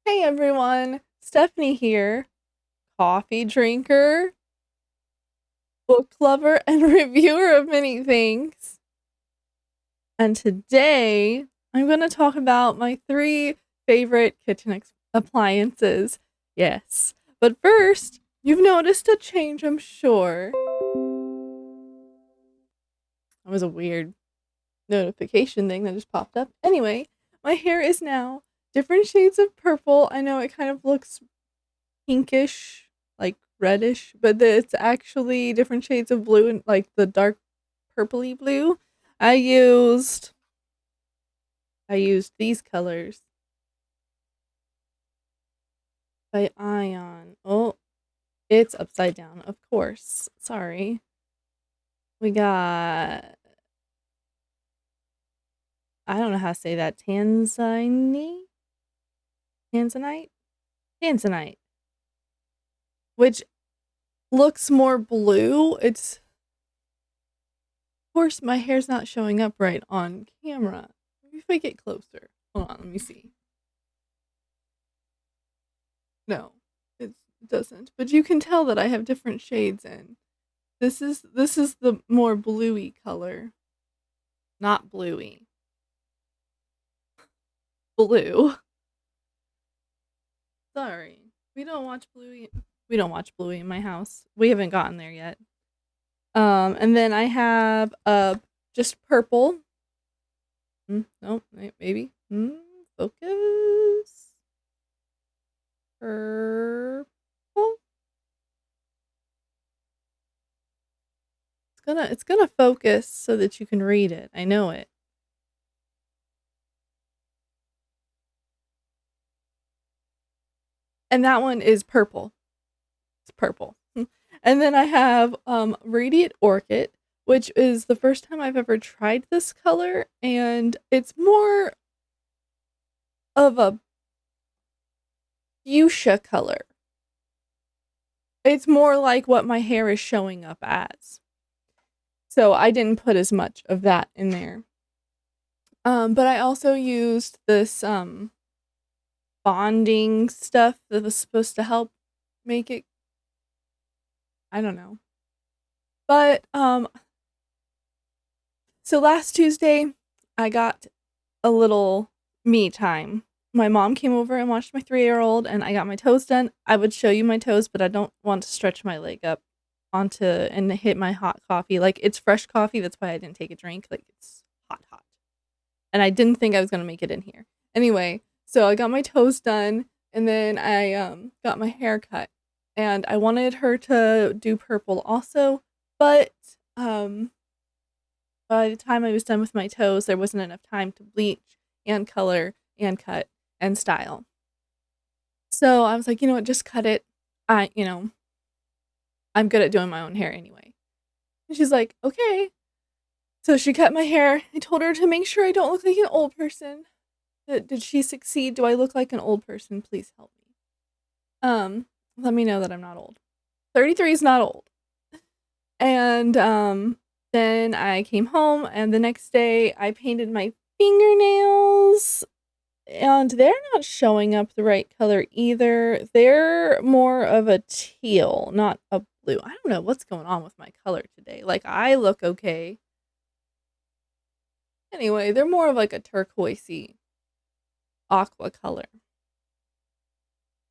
Hey everyone, Stephanie here, coffee drinker, book lover, and reviewer of many things. And today I'm going to talk about my three favorite kitchen appliances. Yes, but first, you've noticed a change, I'm sure. That was a weird notification thing that just popped up. Anyway, my hair is now different shades of purple. I know it kind of looks pinkish, like reddish, but it's actually different shades of blue and like the dark purpley blue. I used I used these colors by Ion. Oh, it's upside down, of course. Sorry. We got I don't know how to say that. Tanzanite? Tanzanite. Which looks more blue. It's of course my hair's not showing up right on camera. Maybe if I get closer. Hold on, let me see. No, it doesn't. But you can tell that I have different shades in. This is the more bluey color. Not bluey. Blue. Sorry. We don't watch bluey. We don't watch bluey in my house. We haven't gotten there yet. And then I have just purple. No, maybe. Focus. Purple. It's gonna focus so that you can read it. I know it. And that one is purple. It's purple. And then I have Radiant Orchid, which is the first time I've ever tried this color, and it's more of a fuchsia color. It's more like what my hair is showing up as. So I didn't put as much of that in there. But I also used this bonding stuff that was supposed to help make it, I don't know. But so last Tuesday I got a little me time. My mom came over and watched my 3-year-old and I got my toes done. I would show you my toes, but I don't want to stretch my leg up onto and hit my hot coffee. Like it's fresh coffee, that's why I didn't take a drink. Like it's hot. And I didn't think I was gonna make it in here. Anyway, so I got my toes done and then I got my hair cut. And I wanted her to do purple also, but by the time I was done with my toes, there wasn't enough time to bleach and color and cut and style. So I was like, you know what, just cut it. I'm good at doing my own hair anyway. And she's like, okay. So she cut my hair. I told her to make sure I don't look like an old person. Did she succeed? Do I look like an old person? Please help me. Let me know that I'm not old. 33 is not old. And then I came home and the next day I painted my fingernails and they're not showing up the right color either. They're more of a teal, not a blue. I don't know what's going on with my color today. Like I look okay. Anyway, they're more of like a turquoisey aqua color.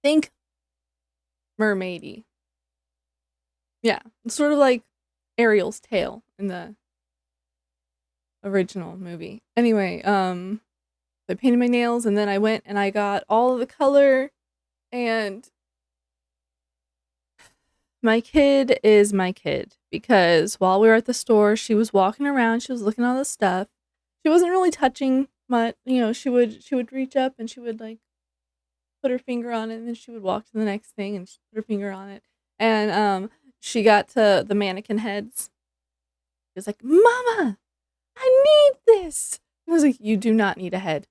Think mermaidy. Yeah, it's sort of like Ariel's tail in the original movie. Anyway, I painted my nails and then I went and I got all of the color and my kid is my kid because while we were at the store, she was walking around, she was looking at all the stuff. She wasn't really touching much, she would reach up and she would like put her finger on it and then she would walk to the next thing and put her finger on it. And she got to the mannequin heads. She was like, "Mama, I need this." I was like, "You do not need a head."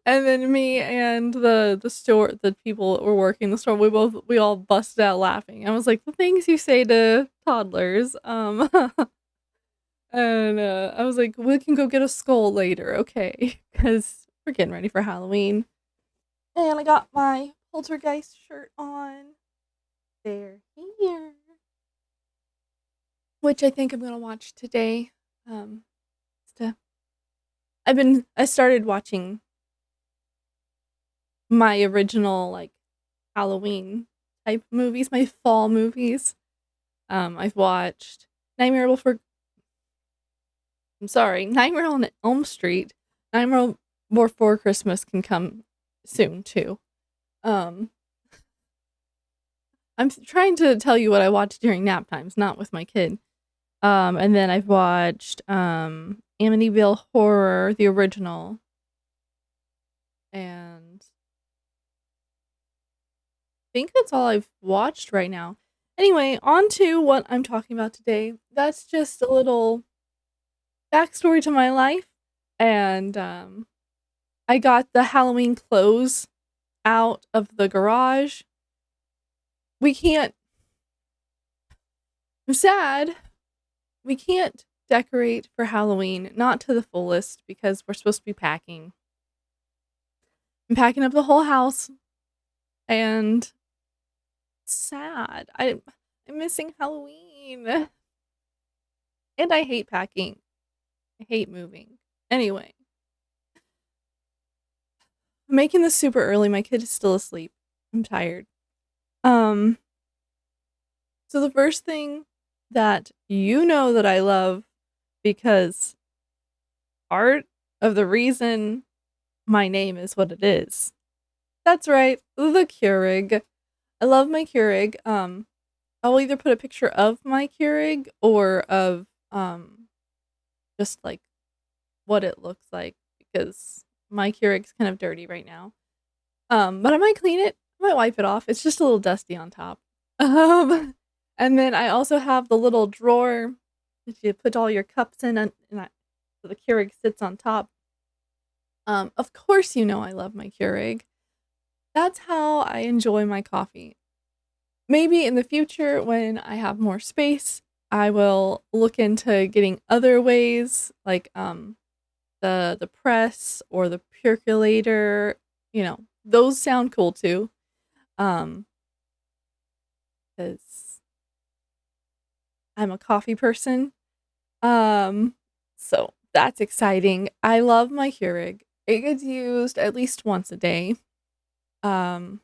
And then me and the people that were working the store, we all busted out laughing. I was like, the things you say to toddlers. And I was like, we can go get a skull later, okay? Because We're getting ready for Halloween. And I got my poltergeist shirt on. They're here. Which I think I'm gonna watch today. Um to I started watching my original like Halloween type movies, my fall movies. I've watched Nightmare Before Nightmare on Elm Street. Nightmare Before Christmas can come soon too. Um, I'm trying to tell you what I watched during nap times, not with my kid. And then I've watched Amityville Horror, the original, and I think that's all I've watched right now. Anyway, on to what I'm talking about today. That's just a little backstory to my life, and I got the Halloween clothes out of the garage. We can't. I'm sad. We can't decorate for Halloween, not to the fullest, because we're supposed to be packing. I'm packing up the whole house, and it's sad. I'm missing Halloween, and I hate packing. I hate moving. Anyway, I'm making this super early. My kid is still asleep. I'm tired. Um, so the first thing that you know that I love, because part of the reason my name is what it is. That's right, the Keurig. I love my Keurig. I'll either put a picture of my Keurig or of just like what it looks like, because my Keurig's kind of dirty right now. But I might clean it. I might wipe it off. It's just a little dusty on top. And then I also have the little drawer that you put all your cups in, so the Keurig sits on top. Of course, you know I love my Keurig. That's how I enjoy my coffee. Maybe in the future, when I have more space, I will look into getting other ways, like the press or the percolator. Those sound cool too. Because I'm a coffee person. So that's exciting. I love my Keurig. It gets used at least once a day. Trying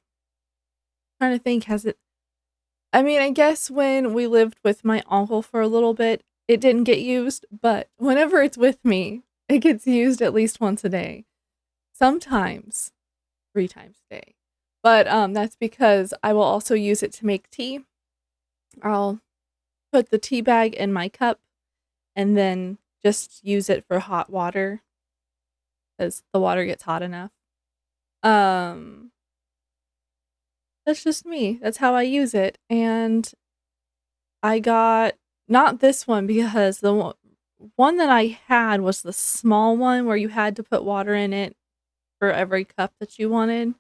to think, I guess when we lived with my uncle for a little bit, it didn't get used, but whenever it's with me, it gets used at least once a day. Sometimes 3 times a day. But that's because I will also use it to make tea. I'll put the tea bag in my cup and then just use it for hot water, because the water gets hot enough. Um, that's just me. That's how I use it. And I got not this one, because the one that I had was the small one where you had to put water in it for every cup that you wanted.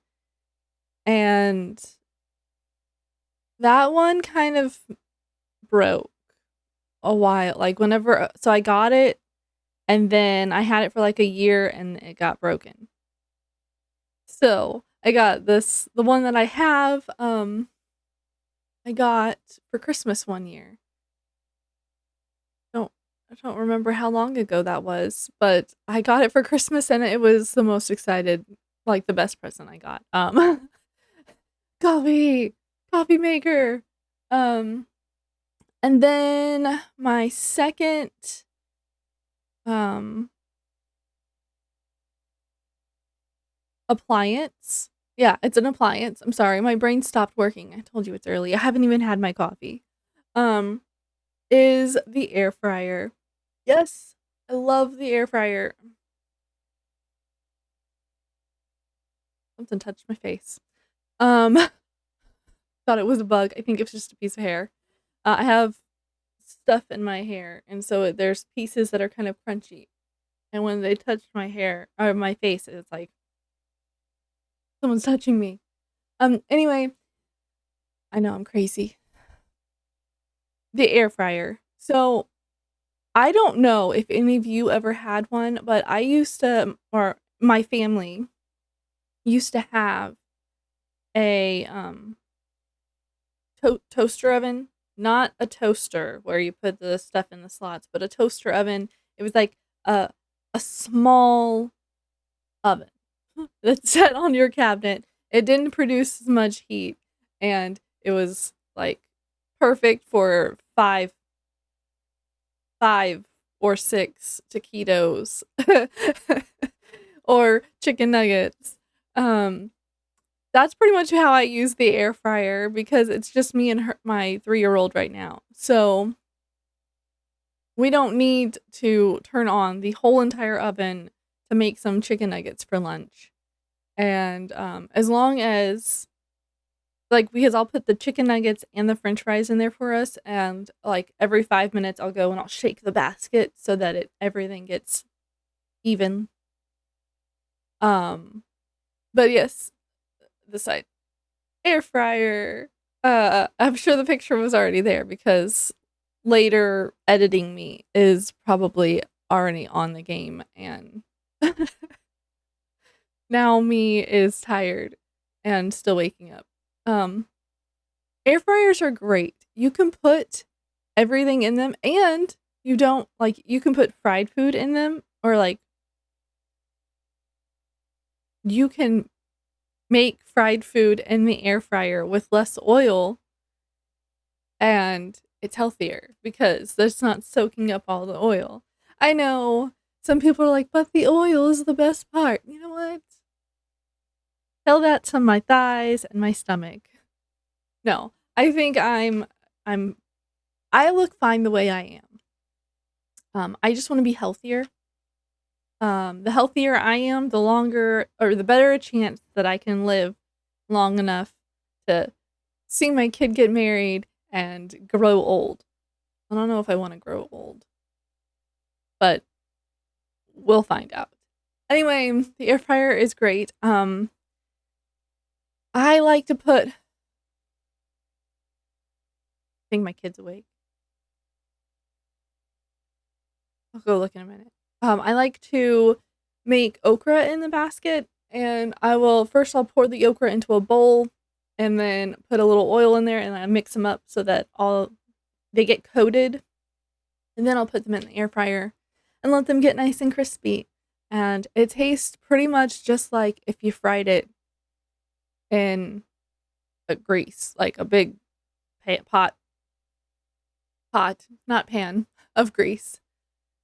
And that one kind of broke a while. Like so I got it, and then I had it for like a year and it got broken. So I got the one that I have, I got for Christmas one year. I don't remember how long ago that was, but I got it for Christmas and it was the most excited, like the best present I got. Coffee, coffee maker. Um, and then my second, um, appliance. Yeah, it's an appliance. I'm sorry, my brain stopped working. I told you it's early. I haven't even had my coffee. Um, is the air fryer. Yes, I love the air fryer. Something touched my face. Um, thought it was a bug. I think it was just a piece of hair. I have stuff in my hair, and so there's pieces that are kind of crunchy. And when they touch my hair or my face, it's like someone's touching me. Anyway, I know I'm crazy. The air fryer. So I don't know if any of you ever had one, but I used to, or my family used to have a toaster oven, not a toaster where you put the stuff in the slots, but a toaster oven. It was like a small oven that sat on your cabinet. It didn't produce as much heat, and it was like perfect for five or six taquitos or chicken nuggets. Um, that's pretty much how I use the air fryer because it's just me and my 3-year-old right now. So we don't need to turn on the whole entire oven to make some chicken nuggets for lunch. And as long as, like, because I'll put the chicken nuggets and the french fries in there for us, and like every 5 minutes I'll go and I'll shake the basket so that everything gets even. But yes, the side air fryer. I'm sure the picture was already there because later editing me is probably already on the game, and now me is tired and still waking up. Air fryers are great. You can put everything in them, and you don't like you can put fried food in them, or like you can make fried food in the air fryer with less oil, and it's healthier because it's not soaking up all the oil. I know some people are like, but the oil is the best part. You know what? Tell that to my thighs and my stomach. No, I think I look fine the way I am. I just want to be healthier. The healthier I am, the longer or the better a chance that I can live long enough to see my kid get married and grow old. I don't know if I want to grow old, but we'll find out. Anyway, the air fryer is great. I like to put. I think my kid's awake. I'll go look in a minute. I like to make okra in the basket, and I'll pour the okra into a bowl, and then put a little oil in there, and I mix them up so that they get coated, and then I'll put them in the air fryer and let them get nice and crispy. And it tastes pretty much just like if you fried it in a grease, like a big not pan of grease.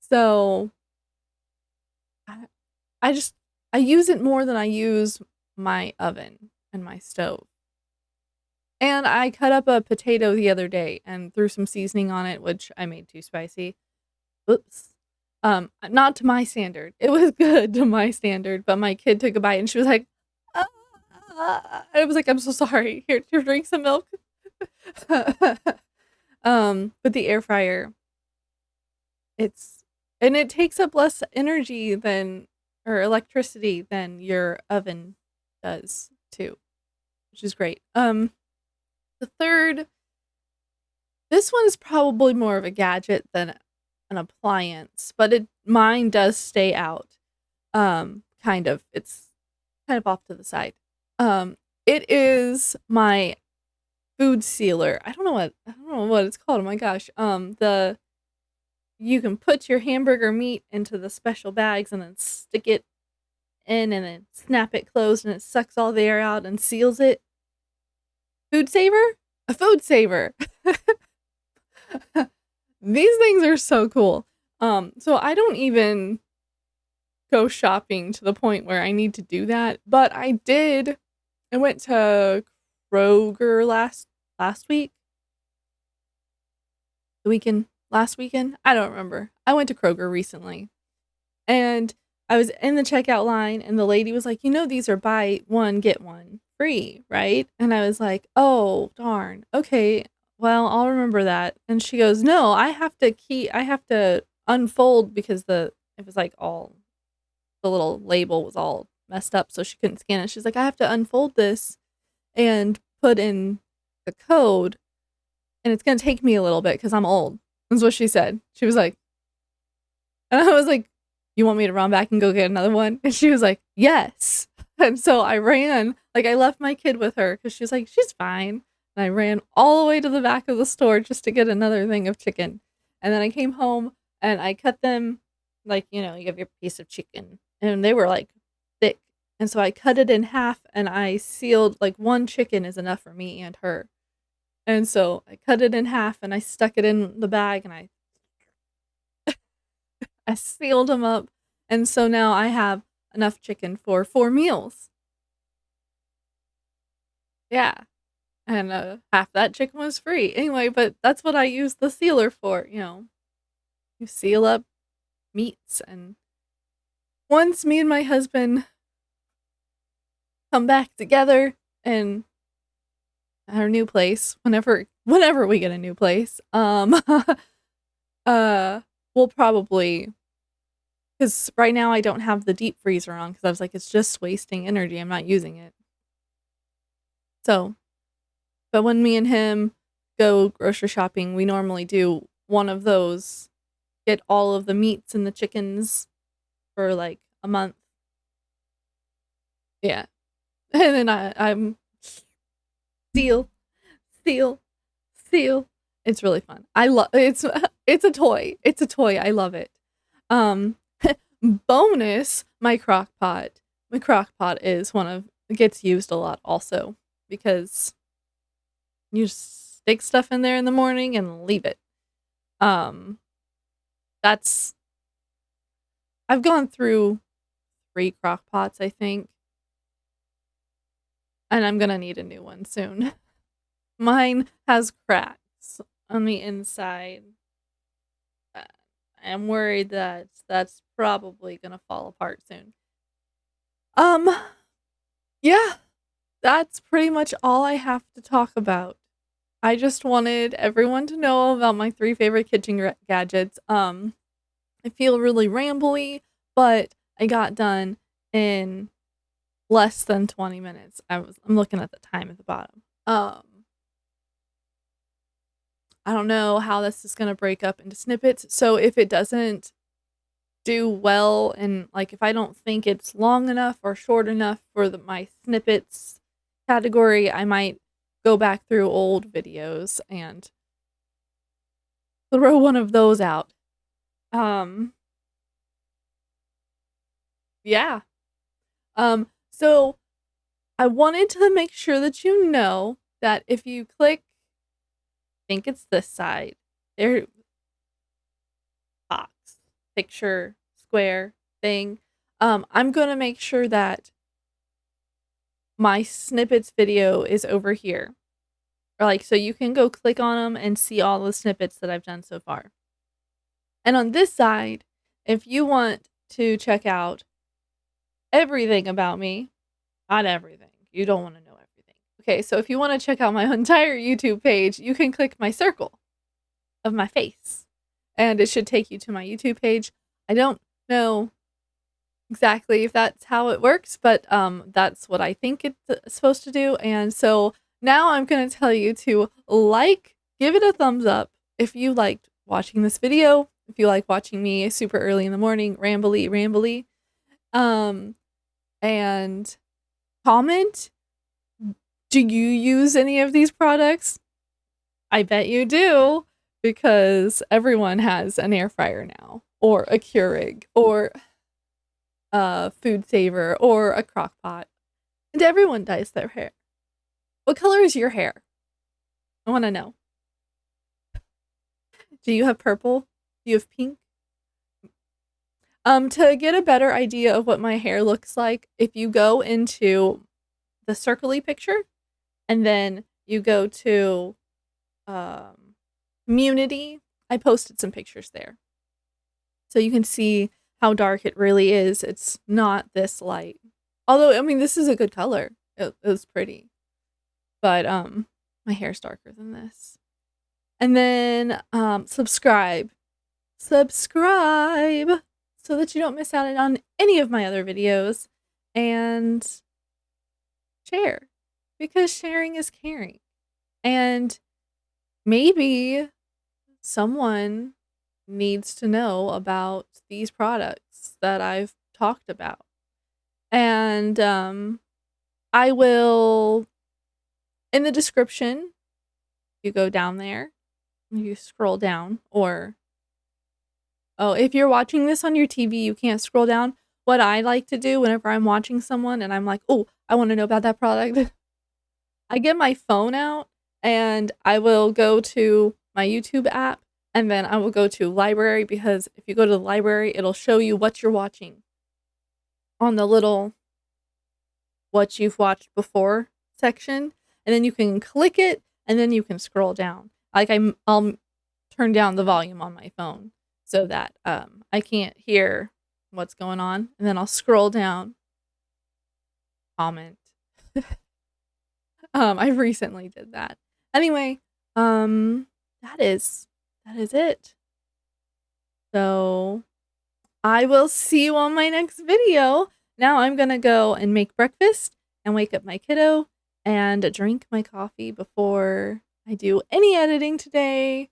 So I just I use it more than I use my oven and my stove. And I cut up a potato the other day and threw some seasoning on it, which I made too spicy. Oops. Not to my standard. It was good to my standard, but my kid took a bite and she was like, I was like, I'm so sorry. Here, drink some milk. But the air fryer, it takes up less energy or electricity than your oven does too, which is great. The third, this one's probably more of a gadget than an appliance, but mine does stay out. Kind of. It's kind of off to the side. It is my food sealer. I don't know what it's called. Oh my gosh. You can put your hamburger meat into the special bags and then stick it in and then snap it closed and it sucks all the air out and seals it. Food saver? A food saver. These things are so cool. So I don't even go shopping to the point where I need to do that, but I did. I went to Kroger last week. Last weekend? I don't remember. I went to Kroger recently. And I was in the checkout line and the lady was like, these are buy one, get one free, right? And I was like, oh, darn. Okay, well, I'll remember that. And she goes, no, I have to unfold because it was like all, the little label was all messed up, so she couldn't scan it. She's like, I have to unfold this and put in the code, and it's going to take me a little bit because I'm old. That's what she said. She was like, and I was like, you want me to run back and go get another one? And she was like, yes. And so I ran, like I left my kid with her because she was like, she's fine. And I ran all the way to the back of the store just to get another thing of chicken. And then I came home and I cut them, like, you have your piece of chicken, and they were like thick. And so I cut it in half and I sealed, like, one chicken is enough for me and her. And so I cut it in half and I stuck it in the bag and I sealed them up. And so now I have enough chicken for 4 meals. Yeah. And half that chicken was free. Anyway, but that's what I use the sealer for, You seal up meats. And once me and my husband come back together in our new place, whenever we get a new place, we'll probably, because right now I don't have the deep freezer on because I was like, it's just wasting energy. I'm not using it. So, but when me and him go grocery shopping, we normally do one of those, get all of the meats and the chickens for like a month. Yeah. And then I'm seal. It's really fun. I love it's a toy. It's a toy. I love it. Bonus, my crock pot. My crock pot is gets used a lot also because you just stick stuff in there in the morning and leave it. I've gone through 3 crock pots, I think. And I'm gonna need a new one soon. Mine has cracks on the inside. I'm worried that that's probably gonna fall apart soon. Yeah, that's pretty much all I have to talk about. I just wanted everyone to know about my 3 favorite kitchen gadgets. I feel really rambly, but I got done in less than 20 minutes. I'm looking at the time at the bottom. I don't know how this is going to break up into snippets. So if it doesn't do well, and like if I don't think it's long enough or short enough for my snippets category, I might go back through old videos and throw one of those out. Yeah. So I wanted to make sure that you know that if you click, I think it's this side, there, box, picture, square thing, I'm going to make sure that my snippets video is over here. Or like, so you can go click on them and see all the snippets that I've done so far. And on this side, if you want to check out everything about me, not everything, you don't want to know everything. Okay, so if you want to check out my entire YouTube page, you can click my circle of my face and it should take you to my YouTube page. I don't know exactly if that's how it works, but that's what I think it's supposed to do. And so now I'm going to tell you to give it a thumbs up if you liked watching this video, if you like watching me super early in the morning, rambly, and comment, do you use any of these products? I bet you do, because everyone has an air fryer now, or a Keurig, or a food saver, or a crock pot, and everyone dyes their hair. What color is your hair? I want to know. Do you have purple? Do you have pink? To get a better idea of what my hair looks like, if you go into the circly picture and then you go to community, I posted some pictures there. So you can see how dark it really is. It's not this light. Although, I mean, this is a good color. It was pretty. But my hair's darker than this. And then subscribe so that you don't miss out on any of my other videos, and share, because sharing is caring. And maybe someone needs to know about these products. podcasts that I've talked about. And I will, in the description, you go down there, you scroll down, or if you're watching this on your TV, you can't scroll down. What I like to do whenever I'm watching someone and I'm like, oh, I want to know about that product, I get my phone out and I will go to my YouTube app and then I will go to library, because if you go to the library, it'll show you what you're watching on the little what you've watched before section. And then you can click it and then you can scroll down. Like I'll turn down the volume on my phone so that I can't hear what's going on. And then I'll scroll down, comment. I recently did that. Anyway, that is it. So I will see you on my next video. Now I'm gonna go and make breakfast and wake up my kiddo and drink my coffee before I do any editing today.